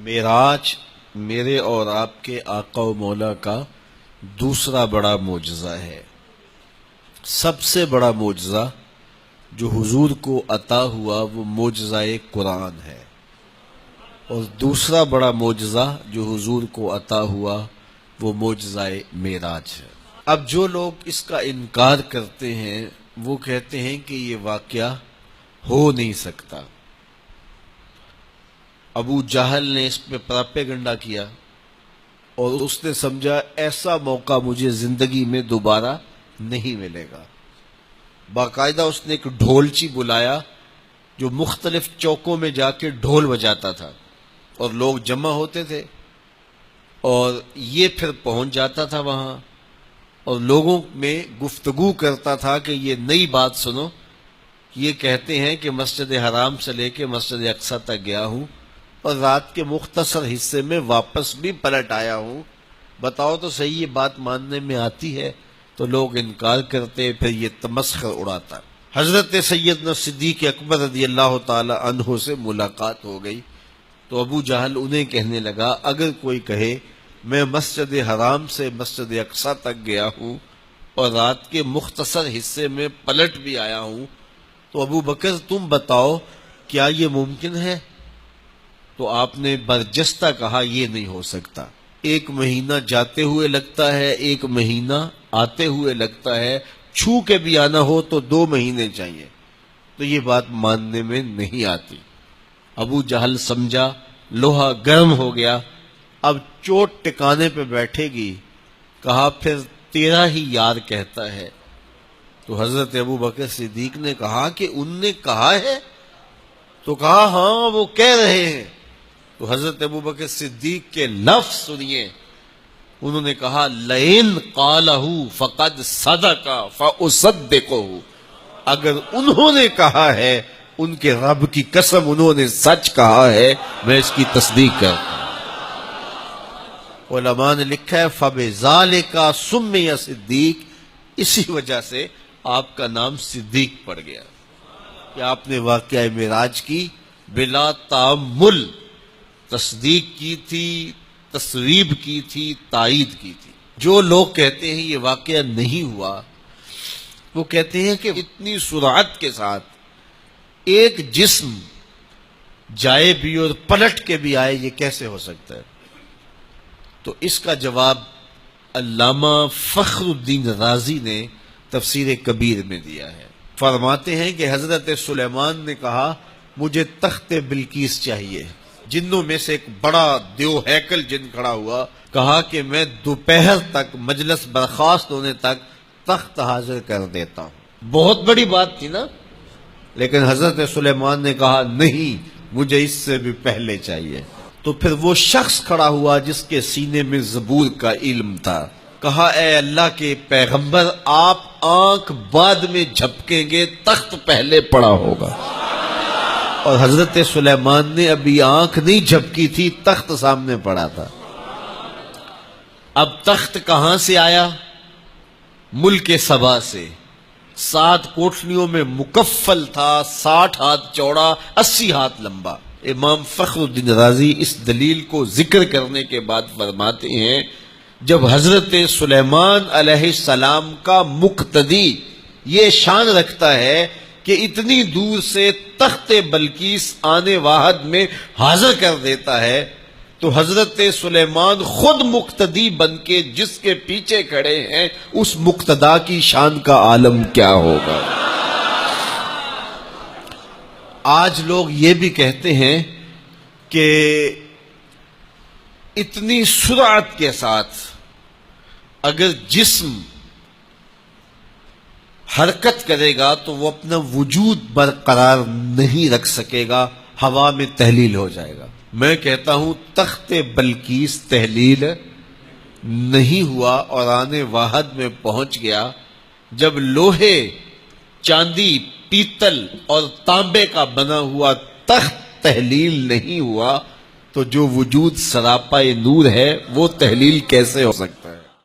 معراج میرے اور آپ کے آقا و مولا کا دوسرا بڑا معجزہ ہے۔ سب سے بڑا معجزہ جو حضور کو عطا ہوا وہ معجزہ قرآن ہے، اور دوسرا بڑا معجزہ جو حضور کو عطا ہوا وہ معجزہ معراج ہے۔ اب جو لوگ اس کا انکار کرتے ہیں وہ کہتے ہیں کہ یہ واقعہ ہو نہیں سکتا۔ ابو جہل نے اس پہ پراپیگنڈا کیا اور اس نے سمجھا ایسا موقع مجھے زندگی میں دوبارہ نہیں ملے گا۔ باقاعدہ اس نے ایک ڈھولچی بلایا جو مختلف چوکوں میں جا کے ڈھول بجاتا تھا، اور لوگ جمع ہوتے تھے اور یہ پھر پہنچ جاتا تھا وہاں اور لوگوں میں گفتگو کرتا تھا کہ یہ نئی بات سنو، یہ کہتے ہیں کہ مسجد حرام سے لے کے مسجد اقصی تک گیا ہوں اور رات کے مختصر حصے میں واپس بھی پلٹ آیا ہوں، بتاؤ تو صحیح یہ بات ماننے میں آتی ہے؟ تو لوگ انکار کرتے، پھر یہ تمسخر اڑاتا۔ حضرت سیدنا صدیق اکبر رضی اللہ تعالی عنہ سے ملاقات ہو گئی تو ابو جہل انہیں کہنے لگا اگر کوئی کہے میں مسجد حرام سے مسجد اقصی تک گیا ہوں اور رات کے مختصر حصے میں پلٹ بھی آیا ہوں تو ابو بکر تم بتاؤ کیا یہ ممکن ہے؟ تو آپ نے برجستہ کہا یہ نہیں ہو سکتا، 1 مہینہ جاتے ہوئے لگتا ہے، 1 مہینہ آتے ہوئے لگتا ہے، چھو کے بھی آنا ہو تو 2 مہینے چاہیے، تو یہ بات ماننے میں نہیں آتی۔ ابو جہل سمجھا لوہا گرم ہو گیا، اب چوٹ ٹکانے پہ بیٹھے گی، کہا پھر تیرا ہی یار کہتا ہے۔ تو حضرت ابو بکر صدیق نے کہا کہ ان نے کہا ہے؟ تو کہا ہاں وہ کہہ رہے ہیں۔ تو حضرت ابو بکر صدیق کے لفظ سنیے، انہوں نے کہا لئن قالہ فقد صدق فاصدقہ، اگر انہوں نے کہا ہے ان کے رب کی قسم انہوں نے سچ کہا ہے، میں اس کی تصدیق کرتا ہوں۔ علماء نے لکھا ہے فبذالک سمی صدیق، اسی وجہ سے آپ کا نام صدیق پڑ گیا کہ آپ نے واقعہ معراج کی بلا تعمل تصدیق کی تھی، تصویب کی تھی، تائید کی تھی۔ جو لوگ کہتے ہیں یہ واقعہ نہیں ہوا، وہ کہتے ہیں کہ اتنی سرعت کے ساتھ ایک جسم جائے بھی اور پلٹ کے بھی آئے، یہ کیسے ہو سکتا ہے؟ تو اس کا جواب علامہ فخر الدین رازی نے تفسیر کبیر میں دیا ہے۔ فرماتے ہیں کہ حضرت سلیمان نے کہا مجھے تخت بلقیس چاہیے۔ جنوں میں سے ایک بڑا دیو ہیکل جن کھڑا ہوا، کہا کہ میں دوپہر تک مجلس برخاست ہونے تک تخت حاضر کر دیتا ہوں۔ بہت بڑی بات تھی نا، لیکن حضرت سلیمان نے کہا نہیں مجھے اس سے بھی پہلے چاہیے۔ تو پھر وہ شخص کھڑا ہوا جس کے سینے میں زبور کا علم تھا، کہا اے اللہ کے پیغمبر آپ آنکھ بعد میں جھپکیں گے، تخت پہلے پڑا ہوگا۔ اور حضرت سلیمان نے ابھی آنکھ نہیں جھپکی تھی، تخت سامنے پڑا تھا۔ اب تخت کہاں سے آیا؟ ملک سبا سے۔ 7 کوٹھلیوں میں مکفل تھا، 60 ہاتھ چوڑا، 80 ہاتھ لمبا۔ امام فخر الدین رازی اس دلیل کو ذکر کرنے کے بعد فرماتے ہیں جب حضرت سلیمان علیہ السلام کا مقتدی یہ شان رکھتا ہے کہ اتنی دور سے تخت بلقیس آنے واحد میں حاضر کر دیتا ہے، تو حضرت سلیمان خود مقتدی بن کے جس کے پیچھے کھڑے ہیں اس مقتدا کی شان کا عالم کیا ہوگا۔ آج لوگ یہ بھی کہتے ہیں کہ اتنی سرعت کے ساتھ اگر جسم حرکت کرے گا تو وہ اپنا وجود برقرار نہیں رکھ سکے گا، ہوا میں تحلیل ہو جائے گا۔ میں کہتا ہوں تخت بلقیس تحلیل نہیں ہوا اور آنے واحد میں پہنچ گیا۔ جب لوہے، چاندی، پیتل اور تانبے کا بنا ہوا تخت تحلیل نہیں ہوا تو جو وجود سراپا نور ہے وہ تحلیل کیسے ہو سکتا؟